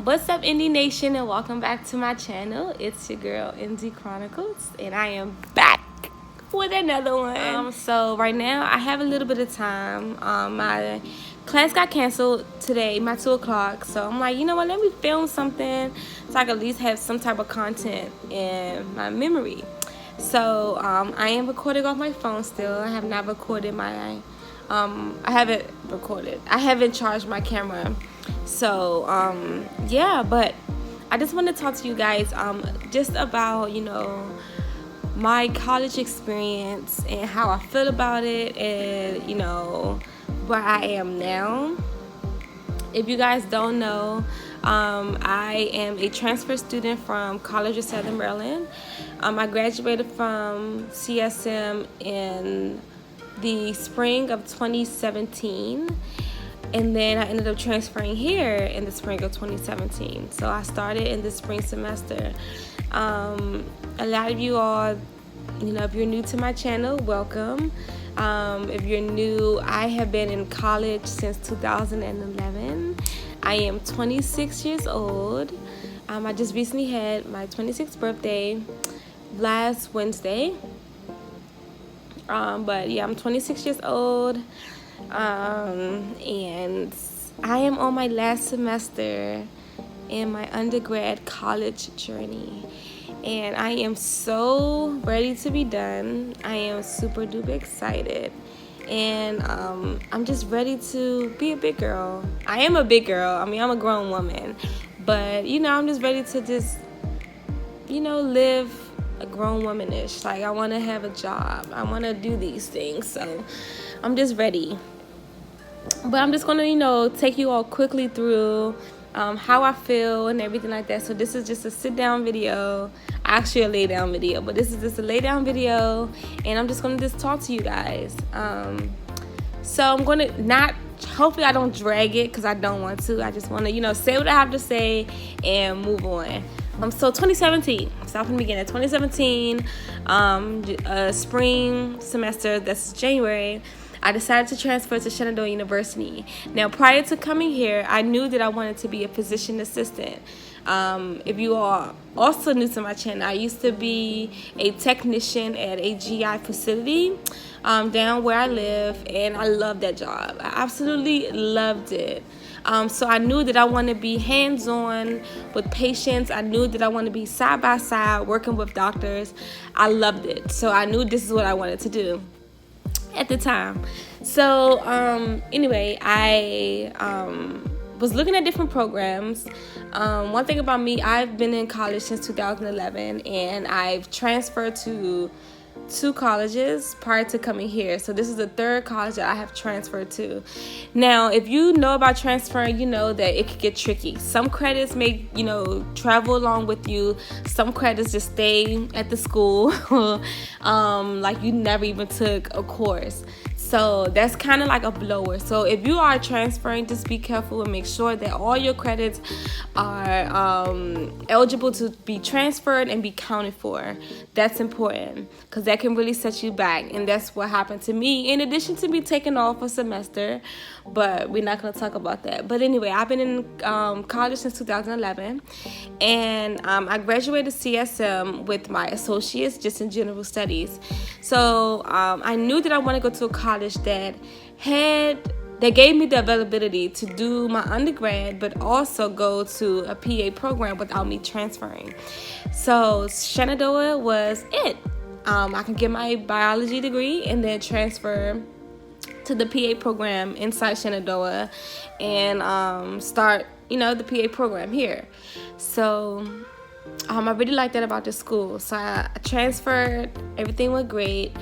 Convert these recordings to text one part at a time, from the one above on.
What's up, Indie Nation, and welcome back to my channel. It's your girl, inDchronicals, and I am back with another one. So right now, I have a little bit of time. My class got canceled today, my 2 o'clock. So I'm like, you know what? Let me film something so I can at least have some type of content in my memory. So I am recording off my phone still. I have not recorded my. I haven't recorded. I haven't charged my camera. So yeah, but I just want to talk to you guys just about, my college experience and how I feel about it, and where I am now. If you guys don't know, I am a transfer student from College of Southern Maryland. I graduated from CSM in the spring of 2017, and then I ended up transferring here in the spring of 2017. So I started in the spring semester. A lot of you all, if you're new to my channel, welcome. If you're new, I have been in college since 2011. I am 26 years old. I just recently had my 26th birthday last Wednesday. But yeah, I'm 26 years old, and I am on my last semester in my undergrad college journey, and I am so ready to be done. I am super duper excited, and I'm just ready to be a big girl. I am a big girl. I'm a grown woman, but I'm just ready to just live a grown womanish. Like, I want to have a job. I want to do these things. So I'm just ready. But I'm just going to, take you all quickly through how I feel and everything like that. So this is just a sit down video, actually a lay down video, but this is just a lay down video, and I'm just going to just talk to you guys. So I'm going to hopefully I don't drag it, because I don't want to. I just want to, say what I have to say and move on. So 2017, start from the beginning. 2017, spring semester, that's January, I decided to transfer to Shenandoah University. Now, prior to coming here, I knew that I wanted to be a physician assistant. If you are also new to my channel, I used to be a technician at a GI facility down where I live, and I loved that job. I absolutely loved it. So I knew that I want to be hands-on with patients. I knew that I want to be side-by-side working with doctors. I loved it. So I knew this is what I wanted to do at the time. So anyway, I was looking at different programs. One thing about me, I've been in college since 2011, and I've transferred to 2 colleges prior to coming here. So this is the 3rd college that I have transferred to. Now, if you know about transferring, you know that it could get tricky. Some credits may, travel along with you. Some credits just stay at the school, like you never even took a course. So that's kind of like a blower. So if you are transferring, just be careful and make sure that all your credits are eligible to be transferred and be counted for. That's important, because that can really set you back. And that's what happened to me, in addition to me taking off a semester. But we're not going to talk about that. But anyway, I've been in college since 2011. And I graduated CSM with my associates just in general studies. So I knew that I wanted to go to a college that gave me the availability to do my undergrad, but also go to a PA program without me transferring. So Shenandoah was it. I can get my biology degree and then transfer to the PA program inside Shenandoah and start, the PA program here. So I really liked that about the school. So I transferred, everything went great.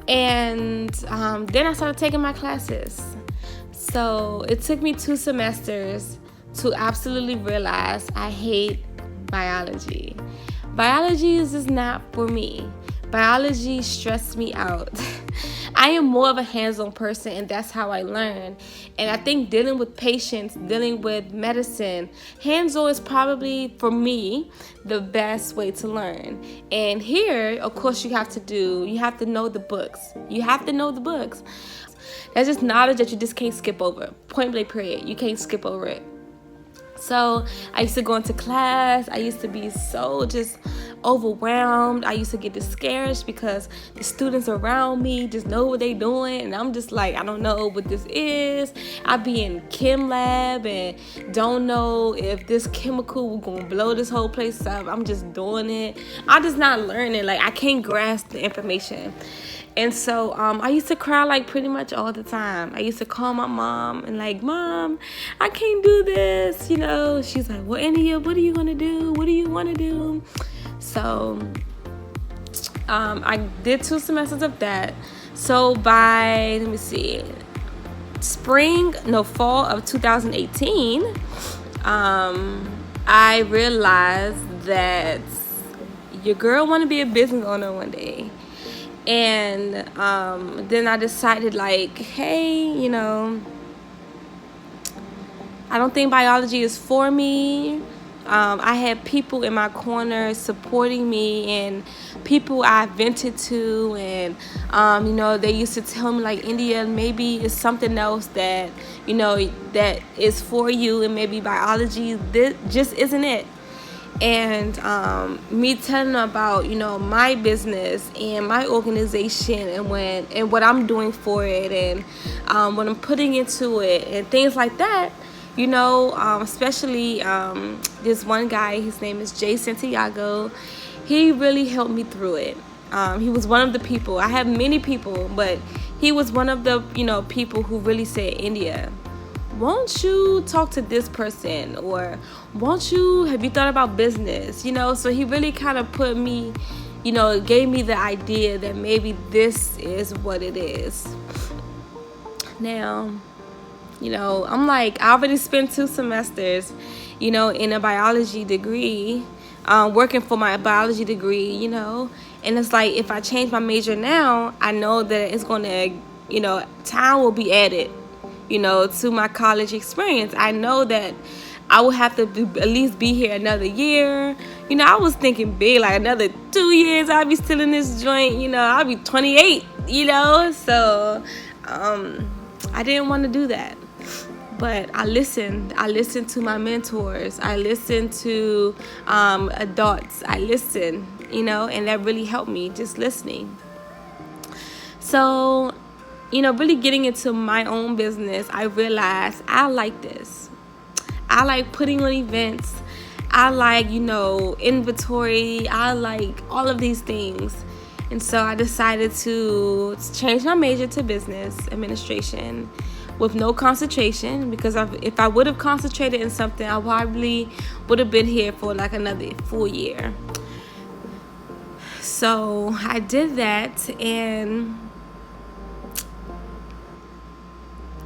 And then I started taking my classes. So it took me 2 semesters to absolutely realize I hate biology. Biology is just not for me. Biology stressed me out. I am more of a hands-on person, and that's how I learn. And I think dealing with patients, dealing with medicine, hands-on is probably, for me, the best way to learn. And here, of course, you have to know the books. You have to know the books. That's just knowledge that you just can't skip over. Point blank period. You can't skip over it. So I used to go into class. I used to be so just overwhelmed. I used to get discouraged because the students around me just know what they doing, and I'm just like, I don't know what this is. I be in chem lab and don't know if this chemical will gonna blow this whole place up. I'm just doing it. I'm just not learning. Like, I can't grasp the information. And so I used to cry like pretty much all the time. I used to call my mom and like, Mom, I can't do this. You know, she's like, well, India, what are you going to do? What do you want to do? So I did 2 semesters of that. So by, let me see, fall of 2018, I realized that your girl want to be a business owner one day. And then I decided, like, hey, you know, I don't think biology is for me. I had people in my corner supporting me, and people I vented to, and you know, they used to tell me like, India, maybe it's something else that, you know, that is for you, and maybe biology, this just isn't it. And me telling them about, you know, my business and my organization, and what I'm doing for it, and what I'm putting into it, and things like that, you know, especially this one guy, his name is Jay Santiago. He really helped me through it. He was one of the people. I have many people, but he was one of the, you know, people who really said, India, won't you talk to this person, or have you thought about business, you know? So he really kind of put me, you know, gave me the idea that maybe this is what it is. Now, you know, I'm like, I already spent 2 semesters, you know, in a biology degree, working for my biology degree, you know, and it's like, if I change my major now, I know that it's going to, you know, time will be added, you know, to my college experience. I know that I will have to at least be here another year. You know, I was thinking big, like another 2 years, I'll be still in this joint, you know, I'll be 28, you know, so I didn't want to do that. But I listened to my mentors. I listened to adults. I listened, you know, and that really helped me, just listening. So, you know, really getting into my own business, I realized I like this. I like putting on events. I like, you know, inventory. I like all of these things. And so I decided to change my major to business administration with no concentration, because if I would have concentrated in something, I probably would have been here for like another full year. So I did that, and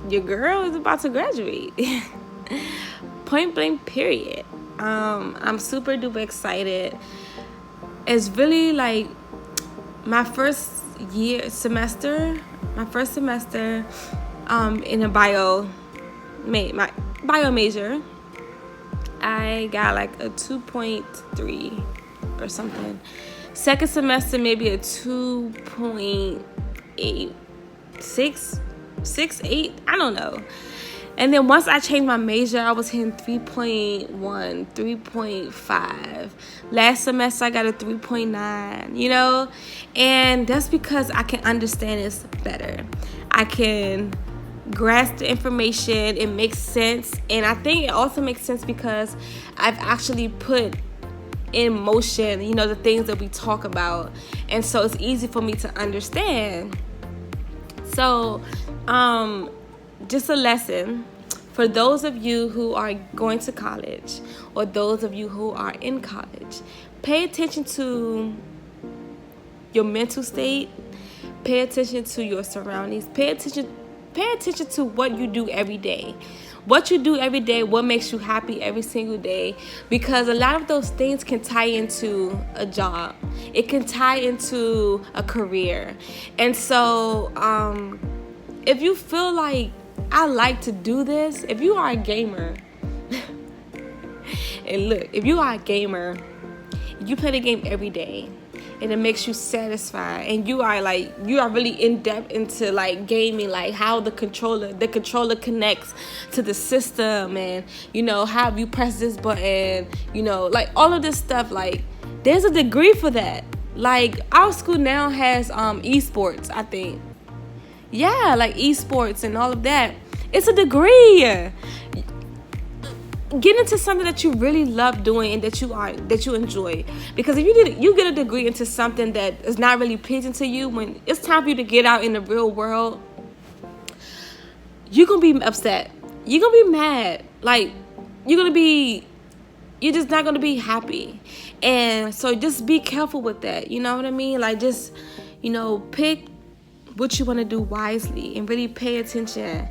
your girl is about to graduate. Point blank, period. I'm super duper excited. It's really like my first semester in a bio major. I got like a 2.3 or something. Second semester, maybe a 2.8, 6, 8, I don't know. And then once I changed my major, I was hitting 3.1, 3.5. Last semester, I got a 3.9, you know? And that's because I can understand this better. I can grasp the information. It makes sense. And I think it also makes sense because I've actually put in motion, you know, the things that we talk about. And so it's easy for me to understand. So, just a lesson for those of you who are going to college, or those of you who are in college. Pay attention to your mental state. Pay attention to your surroundings. Pay attention to what you do every day. What you do every day, what makes you happy every single day. Because a lot of those things can tie into a job. It can tie into a career. And so, if you feel like, I like to do this, if you are a gamer, and look, if you are a gamer, you play the game every day, and it makes you satisfied, and you are really in depth into like gaming, like how the controller connects to the system, and how you press this button, like all of this stuff. Like there's a degree for that. Like our school now has esports, I think. Yeah, like esports and all of that. It's a degree. Get into something that you really love doing and that you enjoy. Because if you get a degree into something that is not really pleasing to you, when it's time for you to get out in the real world, you're gonna be upset. You're gonna be mad. Like you're just not gonna be happy. And so just be careful with that. You know what I mean? Like just pick what you want to do wisely and really pay attention.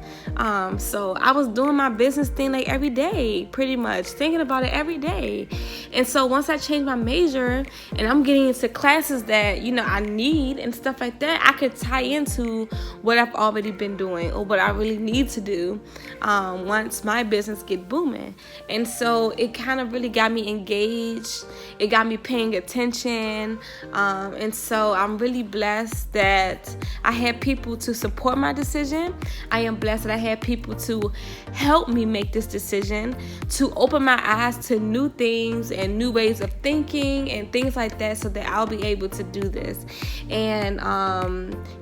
So I was doing my business thing like every day, pretty much thinking about it every day. And so once I changed my major and I'm getting into classes that I need and stuff like that, I could tie into what I've already been doing or what I really need to do once my business get booming. And so it kind of really got me engaged. It got me paying attention. And so I'm really blessed that I had people to support my decision. I am blessed that I had people to help me make this decision, to open my eyes to new things and new ways of thinking and things like that, so that I'll be able to do this. And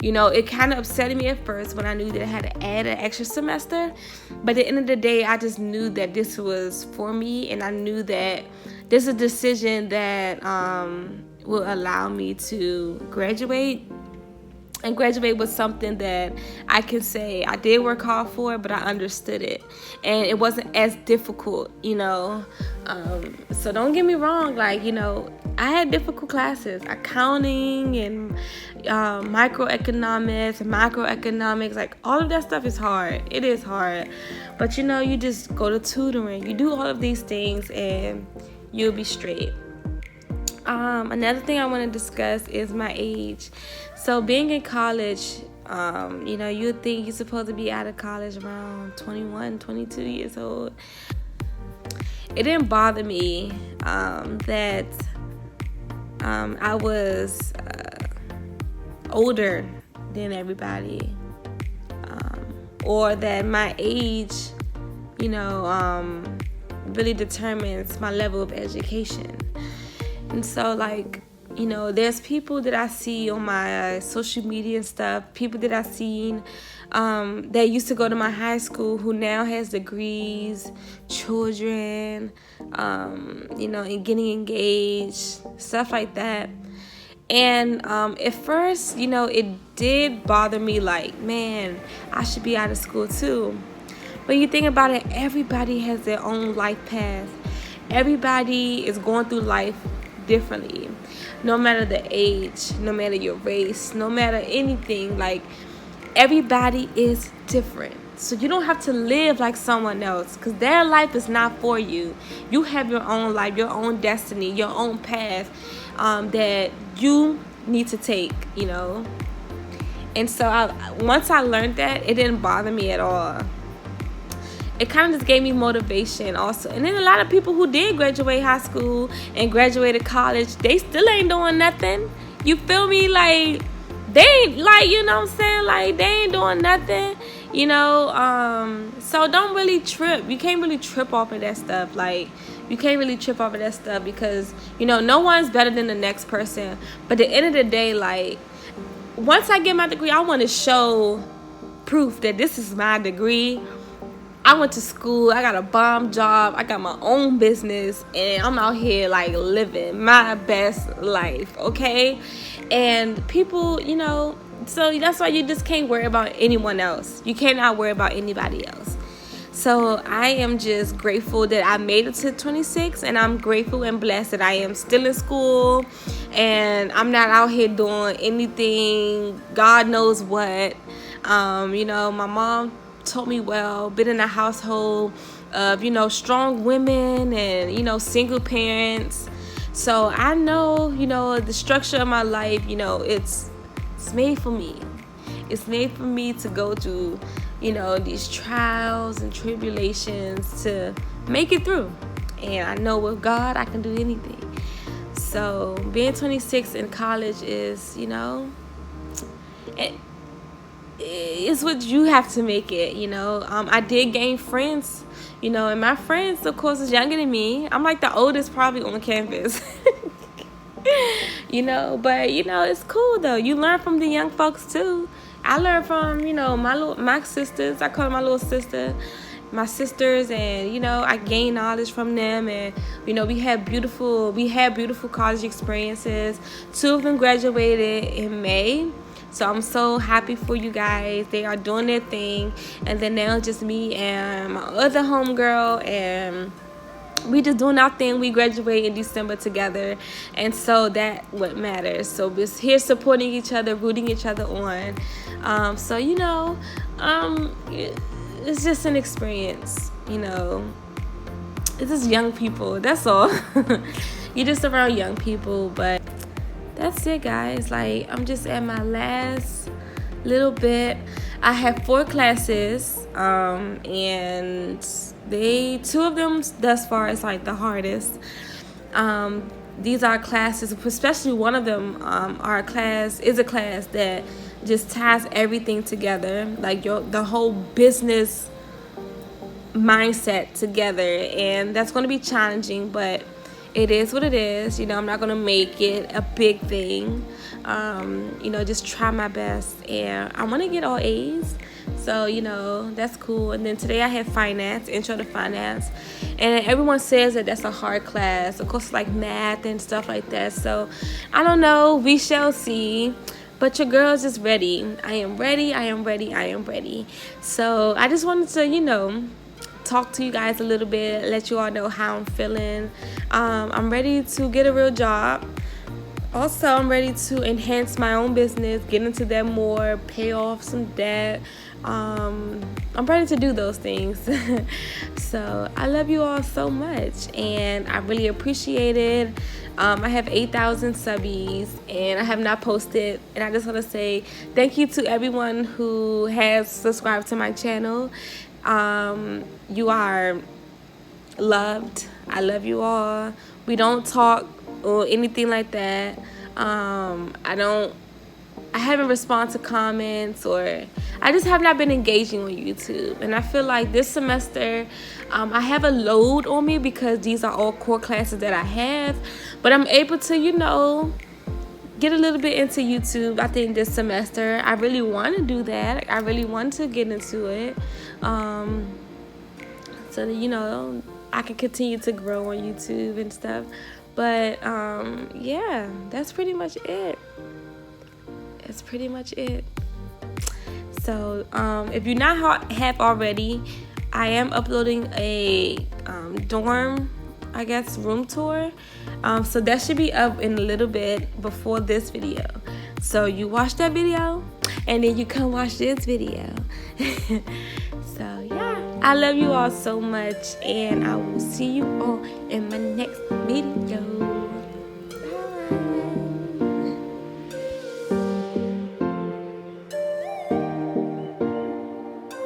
it kind of upset me at first when I knew that I had to add an extra semester, but at the end of the day, I just knew that this was for me, and I knew that this is a decision that will allow me to graduate. And graduate was something that I can say I did work hard for, but I understood it. And it wasn't as difficult, So don't get me wrong, like, I had difficult classes, accounting and microeconomics and macroeconomics. Like, all of that stuff is hard. It is hard. But, you just go to tutoring. You do all of these things and you'll be straight. Another thing I want to discuss is my age. So being in college, you would think you're supposed to be out of college around 21, 22 years old. It didn't bother me that I was older than everybody, or that my age, really determines my level of education. And so, like, there's people that I see on my social media and stuff, people that I've seen that used to go to my high school who now has degrees, children, and getting engaged, stuff like that. And at first, it did bother me, like, man, I should be out of school too. But you think about it, everybody has their own life path. Everybody is going through life differently, no matter the age, no matter your race, no matter anything. Like, everybody is different, so you don't have to live like someone else, because their life is not for you. You have your own life, your own destiny, your own path that you need to take, And so once I learned that, it didn't bother me at all. It kind of just gave me motivation also. And then a lot of people who did graduate high school and graduated college, they still ain't doing nothing. You feel me? Like, they ain't, like, you know what I'm saying? Like, they ain't doing nothing, So don't really trip. You can't really trip off of that stuff. Like, you can't really trip off of that stuff because, no one's better than the next person. But at the end of the day, like, once I get my degree, I want to show proof that this is my degree. I went to school, I got a bomb job, I got my own business, and I'm out here, like, living my best life, okay? And people, so that's why you just can't worry about anyone else. You cannot worry about anybody else. So I am just grateful that I made it to 26, and I'm grateful and blessed that I am still in school, and I'm not out here doing anything, God knows what. My mom told me, well, been in a household of, strong women and, single parents. So I know, the structure of my life, it's made for me. It's made for me to go through, these trials and tribulations to make it through. And I know with God, I can do anything. So So being 26 in college is, you know, it's what you have to make it, you know. I did gain friends, you know, and my friends, of course, is younger than me. I'm like the oldest probably on campus. You know, but you know, it's cool though. You learn from the young folks too. I learned from, you know, my sisters. I call them my little sister, my sisters, and you know, I gained knowledge from them, and you know, we had beautiful college experiences. 2 of them graduated in May. So I'm so happy for you guys. They are doing their thing. And then now just me and my other homegirl, and we just doing our thing. We graduate in December together, and so that what matters. So we're here supporting each other, rooting each other on. So you know, it's just an experience. You know, it's just young people. That's all. You're just around young people, but that's it, guys. Like, I'm just at my last little bit. I have 4 classes, and 2 of them thus far is like the hardest. These are classes, especially one of them is a class that just ties everything together, like the whole business mindset together, and that's going to be challenging, but it is what it is. You know, I'm not going to make it a big thing. You know, just try my best, and I want to get all A's. So, you know, that's cool. And then today I had finance, intro to finance. And everyone says that that's a hard class. Of course, like math and stuff like that. So, I don't know. We shall see. But your girl's just ready. I am ready. So, I just wanted to, you know, talk to you guys a little bit, let you all know how I'm feeling. I'm ready to get a real job. Also, I'm ready to enhance my own business, get into that more, pay off some debt. I'm ready to do those things. So I love you all so much, and I really appreciate it. I have 8,000 subbies, and I have not posted, and I just want to say thank you to everyone who has subscribed to my channel. You are loved. I love you all. We don't talk or anything like that. I haven't responded to comments, or I just have not been engaging on YouTube. And I feel like this semester I have a load on me because these are all core classes that I have, but I'm able to, you know, get a little bit into YouTube. I think this semester I really want to do that. I really want to get into it, so that, you know, I can continue to grow on YouTube and stuff. But yeah, that's pretty much it. So if you not have already, I am uploading a dorm, I guess, room tour. So that should be up in a little bit before this video. So you watch that video, and then you come watch this video. So yeah, I love you all so much, and I will see you all in my next video.